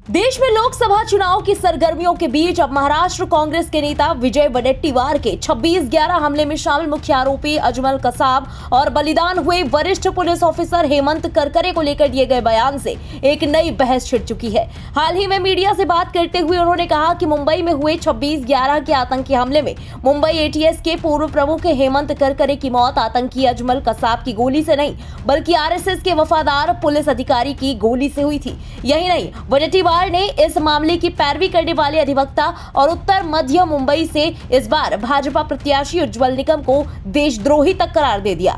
देश में लोकसभा चुनाव की सरगर्मियों के बीच अब महाराष्ट्र कांग्रेस के नेता विजय वडेट्टीवार के 26/11 हमले में शामिल मुख्य आरोपी अजमल कसाब और बलिदान हुए वरिष्ठ पुलिस ऑफिसर हेमंत करकरे को लेकर दिए गए बयान से एक नई बहस छिड़ चुकी है। हाल ही में मीडिया से बात करते हुए उन्होंने कहा कि मुंबई में हुए 26/11 के आतंकी हमले में मुंबई एटीएस के पूर्व प्रमुख हेमंत करकरे की मौत आतंकी अजमल कसाब की गोली से नहीं बल्कि आरएसएस के वफादार पुलिस अधिकारी की गोली से हुई थी। यही नहीं, वडेट्टीवार ने इस मामले की पैरवी करने वाले अधिवक्ता और उत्तर मध्य मुंबई से इस बार भाजपा प्रत्याशी उज्जवल निकम को देशद्रोही तक करार दे दिया।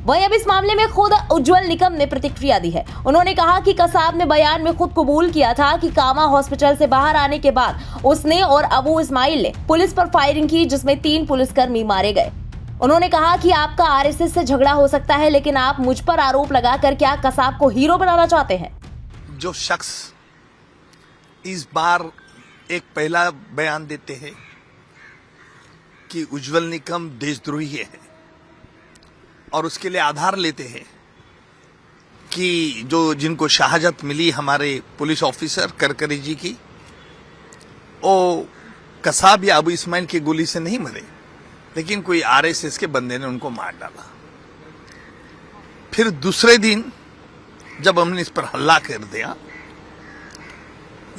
वहीं अब इस मामले में खुद उज्जवल निकम ने प्रतिक्रिया दी है। उन्होंने कहा कि कसाब ने बयान में खुद कबूल किया था कि कामा हॉस्पिटल से बाहर आने के बाद उसने और अबू इस्माइल ने पुलिस पर फायरिंग की, जिसमें 3 पुलिसकर्मी मारे गए। उन्होंने कहा कि आपका आरएसएस से झगड़ा हो सकता है, लेकिन आप मुझ पर आरोप लगाकर क्या कसाब को हीरो बनाना चाहते हैं? जो शख्स इस बार एक पहला बयान देते हैं कि उज्जवल निकम देशद्रोही है और उसके लिए आधार लेते हैं कि जिनको शहादत मिली हमारे पुलिस ऑफिसर करकरे जी की, वो कसाब या अबू इस्माइल की गोली से नहीं मरे, लेकिन कोई आरएसएस के बंदे ने उनको मार डाला। फिर दूसरे दिन जब हमने इस पर हल्ला कर दिया,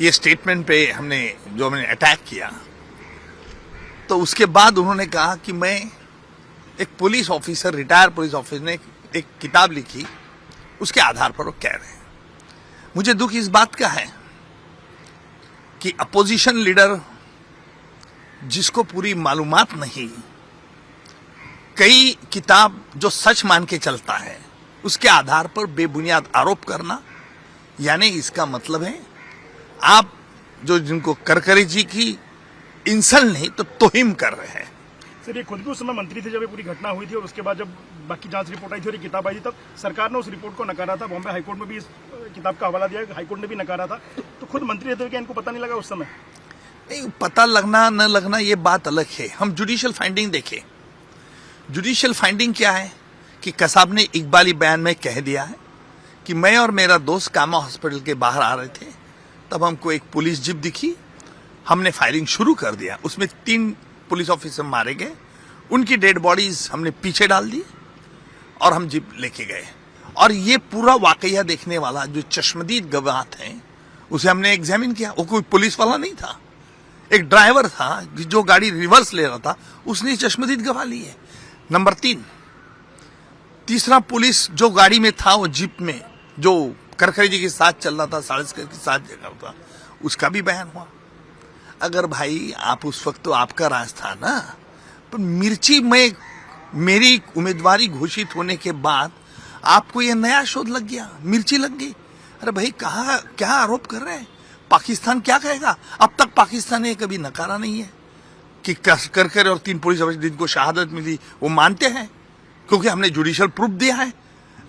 ये स्टेटमेंट पे हमने अटैक किया, तो उसके बाद उन्होंने कहा कि मैं एक police officer, retired police officer ने एक किताब लिखी, उसके आधार पर वो कह रहे हैं। मुझे दुख इस बात का है कि अपोजिशन लीडर जिसको पूरी मालूमात नहीं, कई किताब जो सच मान के चलता है उसके आधार पर बेबुनियाद आरोप करना, यानी इसका मतलब है आप जिनको करकरे जी की इंसल्ट नहीं तो तोहिम कर रहे हैं। सर, ये खुद भी उस समय मंत्री थे जब ये पूरी घटना हुई थी, और उसके बाद जब बाकी जांच रिपोर्ट आई थी और ये किताब आई थी, तब सरकार ने उस रिपोर्ट को नकारा था। बॉम्बे हाईकोर्ट में भी इस किताब का हवाला दिया, हाईकोर्ट ने भी नकारा था। तो खुद मंत्री रहते हुए क्या इनको पता नहीं लगा उस समय? नहीं, पता लगना न लगना ये बात अलग है। हम जुडिशियल फाइंडिंग देखें। जुडिशियल फाइंडिंग क्या है कि कसाब ने इकबाली बयान में कह दिया है कि मैं और मेरा दोस्त कामा हॉस्पिटल के बाहर आ रहे थे, तब हमको एक पुलिस जीप दिखी, हमने फायरिंग शुरू कर दिया, उसमें 3 पुलिस ऑफिसर मारे गए, उनकी डेड बॉडीज हमने पीछे डाल दी और हम जीप लेके गए। और ये पूरा वाकया देखने वाला जो चश्मदीद गवाह थे उसे हमने एग्जामिन किया। वो कोई पुलिस वाला नहीं था, एक ड्राइवर था जो गाड़ी रिवर्स ले रहा था, उसने चश्मदीद गवाह लिए। नंबर 3, तीसरा पुलिस जो गाड़ी में था, वो जीप में जो करकरे जी के साथ चल रहा था, साड़ेसकर के साथ जगह था, उसका भी बयान हुआ। अगर भाई आप उस वक्त तो आपका राज था ना, पर मिर्ची में मेरी उम्मीदवारी घोषित होने के बाद आपको यह नया शोध लग गया, मिर्ची लग गई। अरे भाई कहाँ क्या आरोप कर रहे हैं? पाकिस्तान क्या कहेगा? अब तक पाकिस्तान ने कभी नकारा नहीं है कि करकरे और 3 पुलिस ऑफिसर जिनको शहादत मिली वो मानते हैं, क्योंकि हमने जुडिशियल प्रूफ दिया है।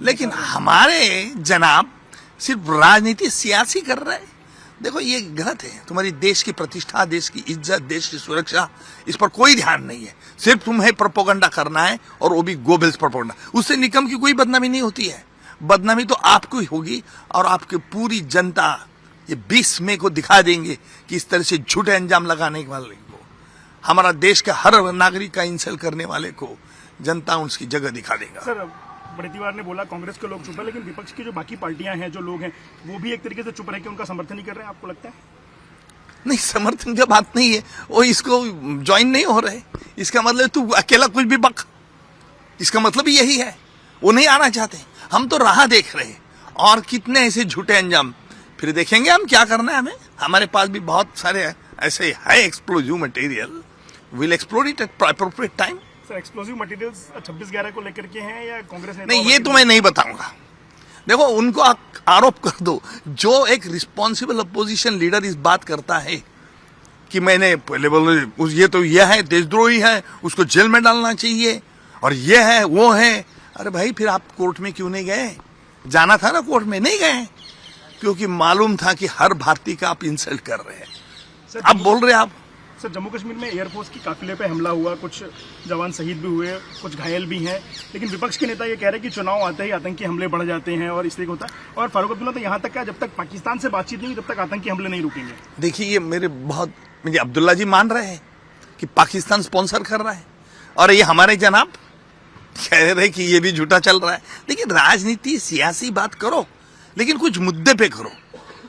लेकिन हमारे जनाब सिर्फ राजनीति सियासी कर रहे हैं। देखो ये गलत है। तुम्हारी देश की प्रतिष्ठा, देश की इज्जत, देश की सुरक्षा, इस पर कोई ध्यान नहीं है। सिर्फ तुम्हें प्रोपेगेंडा करना है, और वो भी गोबेल्स प्रोपेगेंडा। उससे निकम की कोई बदनामी नहीं होती है। बदनामी तो आपको ही होगी, और आपकी पूरी जनता ये 20 मई को दिखा देंगे कि इस तरह से झूठे अंजाम लगाने वाले को, हमारा देश का हर नागरिक का इंसल्ट करने वाले को जनता उसकी जगह दिखा देगा। सर, वडेट्टीवार ने बोला कांग्रेस के लोग चुप है, लेकिन विपक्ष की जो बाकी पार्टियां हैं, जो लोग हैं, वो भी एक तरीके से चुप रह के उनका समर्थन नहीं कर रहे हैं। आपको लगता है? नहीं, समर्थन की बात नहीं है, वो इसको ज्वाइन नहीं हो रहे। इसका मतलब तू अकेला कुछ भी बक, इसका मतलब यही है, वो नहीं आना चाहते। हम तो राह देख रहे हैं, और कितने ऐसे झूठे अंजाम फिर देखेंगे हम क्या करना है। हमारे पास भी बहुत सारे ऐसे high explosive material, will explore it at appropriate time. Sir, explosive materials 26/11 को लेकर के हैं या कांग्रेस ने? नहीं, ये तो मैं नहीं बताऊंगा। देखो, उनको आरोप कर दो। जो एक रिस्पॉन्सिबल अपोजिशन लीडर इस बात करता है कि मैंने पहले बोले ये तो यह है, देशद्रोही है, उसको जेल में डालना चाहिए, और ये है वो है। अरे भाई, फिर आप कोर्ट में क्यों नहीं गए? जाना था ना कोर्ट में, नहीं गए, क्योंकि मालूम था कि हर भारतीय का आप इंसल्ट कर रहे हैं। अब बोल रहे आप सर जम्मू कश्मीर में एयरफोर्स की काफिले पे हमला हुआ, कुछ जवान शहीद भी हुए, कुछ घायल भी हैं, लेकिन विपक्ष के नेता ये कह रहे हैं कि चुनाव आते ही आतंकी हमले बढ़ जाते हैं और इसलिए होता है। और फारूक अब्दुल्ला तो यहाँ तक क्या, जब तक पाकिस्तान से बातचीत नहीं हुई तब तक आतंकी हमले नहीं रुकेंगे। देखिए ये मुझे अब्दुल्ला जी मान रहे हैं कि पाकिस्तान स्पॉन्सर कर रहा है और ये हमारे जनाब कह रहे कि ये भी झूठा चल रहा है। लेकिन राजनीति सियासी बात करो, लेकिन कुछ मुद्दे पे करो।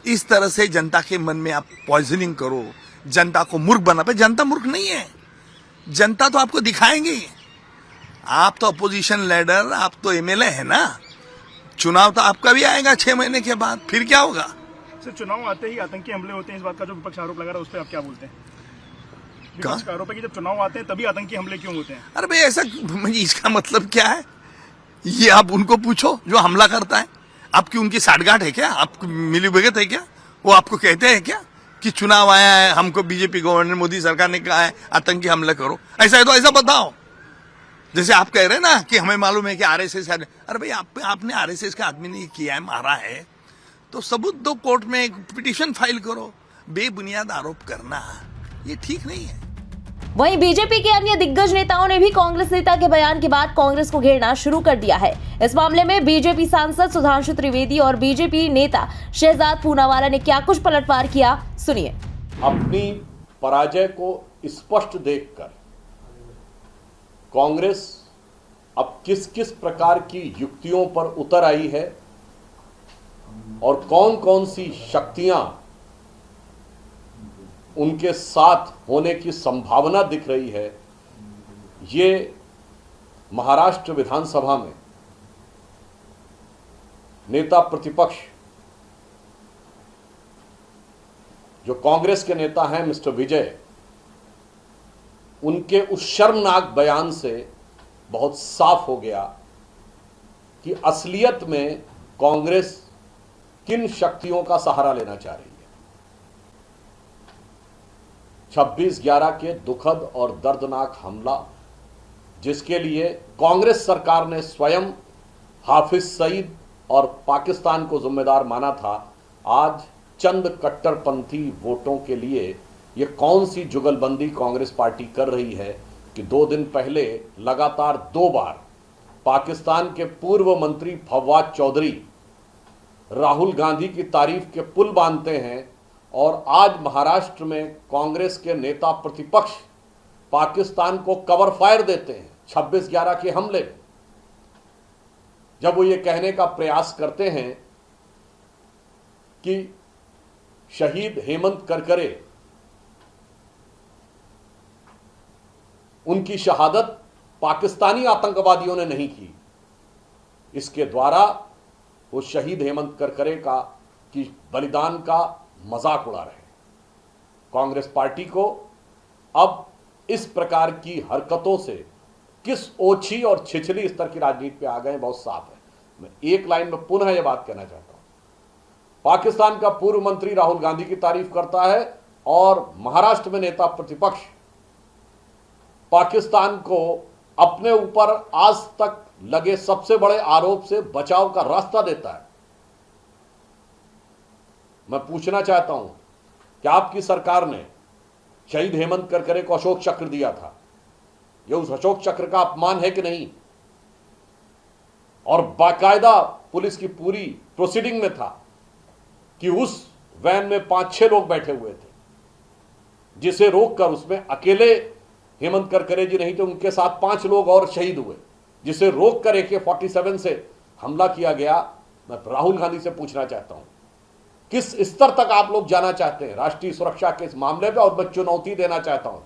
इस तरह से जनता के मन में आप पॉइजनिंग करो, जनता को मूर्ख बना पे। जनता मूर्ख नहीं है, जनता तो आपको दिखाएंगे। आप तो अपोजिशन लीडर, आप तो एमएलए है ना, चुनाव तो आपका भी आएगा 6 महीने के बाद, फिर क्या होगा? सर चुनाव आते ही आतंकी हमले होते हैं, इस बात का जो विपक्ष आरोप लगा रहा है उस पर आप क्या बोलते हैं? विपक्ष का आरोप है कि जब चुनाव आते हैं तभी आतंकी हमले क्यों होते हैं? अरे भाई ऐसा, इसका मतलब क्या है? ये आप उनको पूछो जो हमला करता है। आपकी उनकी साठगांठ है क्या? आपको मिली भगत है क्या? वो आपको कहते हैं क्या कि चुनाव आया है, हमको बीजेपी गवर्नमेंट मोदी सरकार ने कहा है आतंकी हमला करो? ऐसा है तो ऐसा बताओ। जैसे आप कह रहे हैं ना कि हमें मालूम है कि आरएसएस, अरे भाई आपने आरएसएस का आदमी ने किया है, मारा है, तो सबूत दो, कोर्ट में एक पिटीशन फाइल करो। बेबुनियाद आरोप करना ये ठीक नहीं है। वहीं बीजेपी के अन्य दिग्गज नेताओं ने भी कांग्रेस नेता के बयान के बाद कांग्रेस को घेरना शुरू कर दिया है। इस मामले में बीजेपी सांसद सुधांशु त्रिवेदी और बीजेपी नेता शहजाद पूनावाला ने क्या कुछ पलटवार किया, सुनिए। अपनी पराजय को स्पष्ट देखकर कांग्रेस अब किस किस प्रकार की युक्तियों पर उतर आई है और कौन कौन सी शक्तियां उनके साथ होने की संभावना दिख रही है, ये महाराष्ट्र विधानसभा में नेता प्रतिपक्ष जो कांग्रेस के नेता हैं मिस्टर विजय, उनके उस शर्मनाक बयान से बहुत साफ हो गया कि असलियत में कांग्रेस किन शक्तियों का सहारा लेना चाह रही है। 26/11 के दुखद और दर्दनाक हमला, जिसके लिए कांग्रेस सरकार ने स्वयं हाफिज सईद और पाकिस्तान को जिम्मेदार माना था, आज चंद कट्टरपंथी वोटों के लिए ये कौन सी जुगलबंदी कांग्रेस पार्टी कर रही है कि 2 दिन पहले लगातार 2 बार पाकिस्तान के पूर्व मंत्री फवाद चौधरी राहुल गांधी की तारीफ के पुल बांधते हैं और आज महाराष्ट्र में कांग्रेस के नेता प्रतिपक्ष पाकिस्तान को कवर फायर देते हैं 26/11 के हमले में, जब वो ये कहने का प्रयास करते हैं कि शहीद हेमंत करकरे, उनकी शहादत पाकिस्तानी आतंकवादियों ने नहीं की, इसके द्वारा वो शहीद हेमंत करकरे का की बलिदान का मजाक उड़ा रहे हैं। कांग्रेस पार्टी को अब इस प्रकार की हरकतों से किस ओछी और छिछली स्तर की राजनीति पे आ गए बहुत साफ है। मैं एक लाइन में पुनः यह बात कहना चाहता हूं, पाकिस्तान का पूर्व मंत्री राहुल गांधी की तारीफ करता है और महाराष्ट्र में नेता प्रतिपक्ष पाकिस्तान को अपने ऊपर आज तक लगे सबसे बड़े आरोप से बचाव का रास्ता देता है। मैं पूछना चाहता हूं कि आपकी सरकार ने शहीद हेमंत करकरे को अशोक चक्र दिया था, यह उस अशोक चक्र का अपमान है कि नहीं? और बाकायदा पुलिस की पूरी प्रोसीडिंग में था कि उस वैन में 5-6 लोग बैठे हुए थे, जिसे रोककर उसमें अकेले हेमंत करकरे जी नहीं थे, उनके साथ 5 लोग और शहीद हुए, जिसे रोककर AK-47 से हमला किया गया। मैं राहुल गांधी से पूछना चाहता हूं किस स्तर तक आप लोग जाना चाहते हैं राष्ट्रीय सुरक्षा के इस मामले में, और मैं चुनौती देना चाहता हूं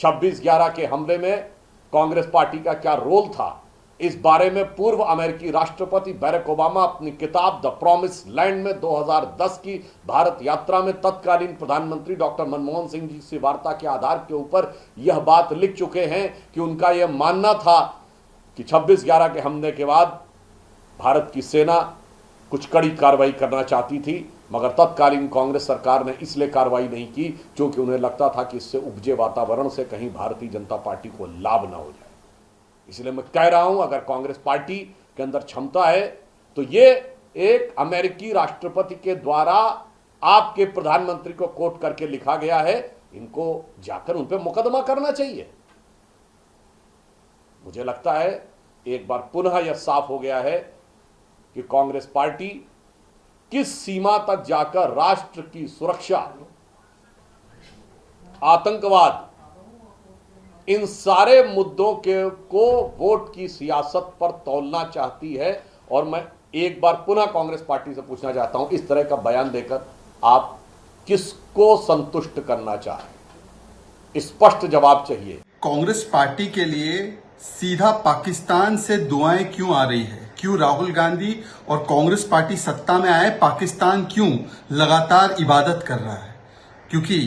26/11 के हमले में कांग्रेस पार्टी का क्या रोल था, इस बारे में पूर्व अमेरिकी राष्ट्रपति बैरक ओबामा अपनी किताब द प्रॉमिस लैंड में 2010 की भारत यात्रा में तत्कालीन प्रधानमंत्री डॉक्टर मनमोहन सिंह जी से वार्ता के आधार के ऊपर यह बात लिख चुके हैं कि उनका यह मानना था कि 26/11 के हमले के बाद भारत की सेना कुछ कड़ी कार्रवाई करना चाहती थी, मगर तत्कालीन कांग्रेस सरकार ने इसलिए कार्रवाई नहीं की क्योंकि उन्हें लगता था कि इससे उपजे वातावरण से कहीं भारतीय जनता पार्टी को लाभ ना हो जाए। इसलिए मैं कह रहा हूं अगर कांग्रेस पार्टी के अंदर क्षमता है तो ये एक अमेरिकी राष्ट्रपति के द्वारा आपके प्रधानमंत्री को कोट करके लिखा गया है, इनको जाकर उन पर मुकदमा करना चाहिए। मुझे लगता है एक बार पुनः यह साफ हो गया है कि कांग्रेस पार्टी किस सीमा तक जाकर राष्ट्र की सुरक्षा, आतंकवाद, इन सारे मुद्दों को वोट की सियासत पर तौलना चाहती है। और मैं एक बार पुनः कांग्रेस पार्टी से पूछना चाहता हूं, इस तरह का बयान देकर आप किसको संतुष्ट करना चाहें? स्पष्ट जवाब चाहिए। कांग्रेस पार्टी के लिए सीधा पाकिस्तान से दुआएं क्यों आ रही है? क्यों राहुल गांधी और कांग्रेस पार्टी सत्ता में आए पाकिस्तान क्यों लगातार इबादत कर रहा है? क्योंकि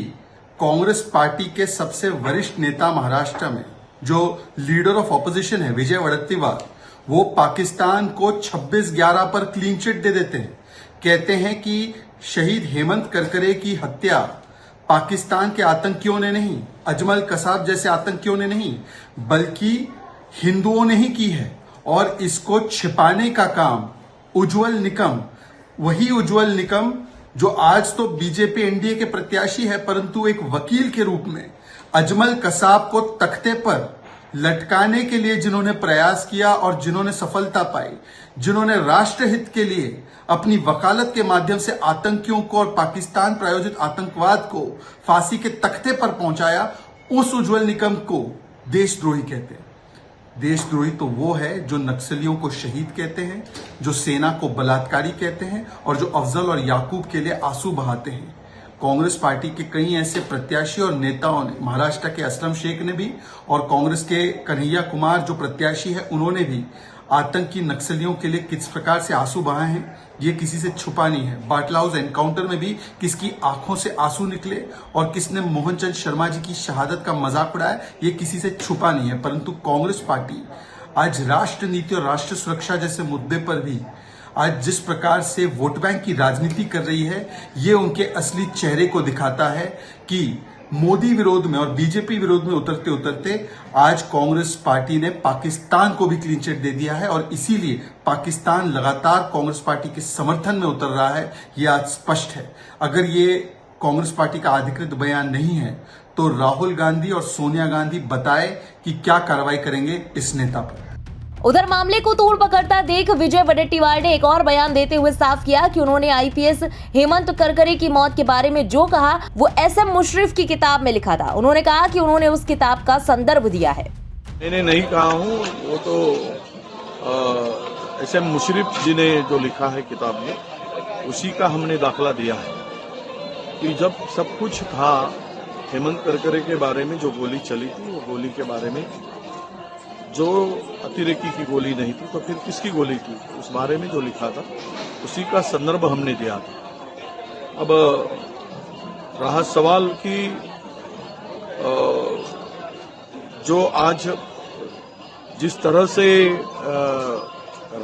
कांग्रेस पार्टी के सबसे वरिष्ठ नेता महाराष्ट्र में जो लीडर ऑफ ऑपोजिशन है विजय वडेट्टीवार, वो पाकिस्तान को 26/11 पर क्लीन चिट दे देते हैं। कहते हैं कि शहीद हेमंत करकरे की हत्या पाकिस्तान के आतंकियों ने नहीं, अजमल कसाब जैसे आतंकियों ने नहीं, बल्कि हिंदुओं ने ही की है। और इसको छिपाने का काम उज्जवल निकम, वही उज्जवल निकम जो आज तो बीजेपी एनडीए के प्रत्याशी है, परंतु एक वकील के रूप में अजमल कसाब को तख्ते पर लटकाने के लिए जिन्होंने प्रयास किया और जिन्होंने सफलता पाई, जिन्होंने राष्ट्रहित के लिए अपनी वकालत के माध्यम से आतंकियों को और पाकिस्तान प्रायोजित आतंकवाद को फांसी के तख्ते पर पहुंचाया, उस उज्जवल निकम को देशद्रोही कहते हैं। देशद्रोही तो वो है जो नक्सलियों को शहीद कहते हैं, जो सेना को बलात्कारी कहते हैं और जो अफजल और याकूब के लिए आंसू बहाते हैं। कांग्रेस पार्टी के कई ऐसे प्रत्याशी और नेताओं ने, महाराष्ट्र के असलम शेख ने भी और कांग्रेस के कन्हैया कुमार जो प्रत्याशी है, उन्होंने भी आतंकी नक्सलियों के लिए किस प्रकार से आंसू बहाए हैं, ये किसी से छुपा नहीं है। बाटला हाउस एनकाउंटर में भी किसकी आंखों से आंसू निकले और किसने मोहनचंद शर्मा जी की शहादत का मजाक उड़ाया, ये किसी से छुपा नहीं है। परंतु कांग्रेस पार्टी आज राष्ट्र नीति और राष्ट्र सुरक्षा जैसे मुद्दे पर भी आज जिस प्रकार से वोट बैंक की राजनीति कर रही है, ये उनके असली चेहरे को दिखाता है कि मोदी विरोध में और बीजेपी विरोध में उतरते उतरते आज कांग्रेस पार्टी ने पाकिस्तान को भी क्लीन चिट दे दिया है और इसीलिए पाकिस्तान लगातार कांग्रेस पार्टी के समर्थन में उतर रहा है। ये आज स्पष्ट है। अगर ये कांग्रेस पार्टी का अधिकृत बयान नहीं है तो राहुल गांधी और सोनिया गांधी बताए कि क्या कार्रवाई करेंगे इस नेता पर। उधर मामले को तोड़ पकड़ता देख विजय वडेट्टीवार ने एक और बयान देते हुए साफ किया कि उन्होंने आईपीएस हेमंत करकरे की मौत के बारे में जो कहा वो एसएम मुशर्रफ की किताब में लिखा था। उन्होंने कहा कि उन्होंने उस किताब का संदर्भ दिया है। मैंने नहीं कहा हूँ, वो तो एसएम मुशर्रफ जी ने जो लिखा है किताब में, उसी का हमने दाखला दिया है कि जब सब कुछ था हेमंत करकरे के बारे में, जो गोली चली थी वो गोली के बारे में, जो अतिरेकी की गोली नहीं थी तो फिर किसकी गोली थी, उस बारे में जो लिखा था उसी का संदर्भ हमने दिया था। अब रहा सवाल कि जो आज जिस तरह से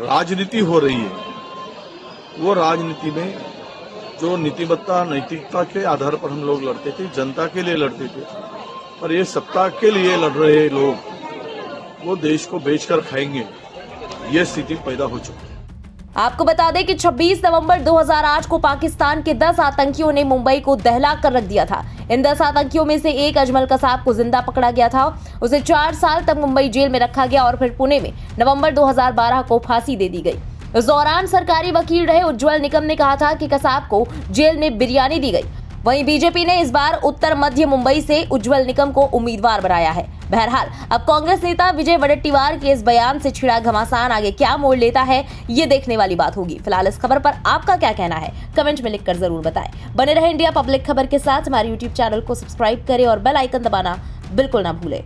राजनीति हो रही है, वो राजनीति में जो नीतिमत्ता नैतिकता के आधार पर हम लोग लड़ते थे, जनता के लिए लड़ते थे, और ये सत्ता के लिए लड़ रहे लोग वो देश को बेचकर खाएंगे, ये स्थिति पैदा हो चुकी है। आपको बता दें कि 26 नवंबर 2008 को पाकिस्तान के 10 आतंकियों ने मुंबई को दहला कर रख दिया था। इन 10 आतंकियों में से एक अजमल कसाब को जिंदा पकड़ा गया था। उसे 4 साल तक मुंबई जेल में रखा गया और फिर पुणे में नवंबर 2012 को फांसी दे दी गई। इस दौरान सरकारी वकील रहे उज्जवल निकम ने कहा था कि कसाब को जेल में बिरयानी दी गई। वहीं बीजेपी ने इस बार उत्तर मध्य मुंबई से उज्जवल निकम को उम्मीदवार बनाया है। बहरहाल अब कांग्रेस नेता विजय वडेट्टीवार के इस बयान से छिड़ा घमासान आगे क्या मोड़ लेता है, ये देखने वाली बात होगी। फिलहाल इस खबर पर आपका क्या कहना है, कमेंट में लिखकर जरूर बताएं। बने रहे इंडिया पब्लिक खबर के साथ। हमारे यूट्यूब चैनल को सब्सक्राइब करें और बेल आइकन दबाना बिल्कुल ना भूलें।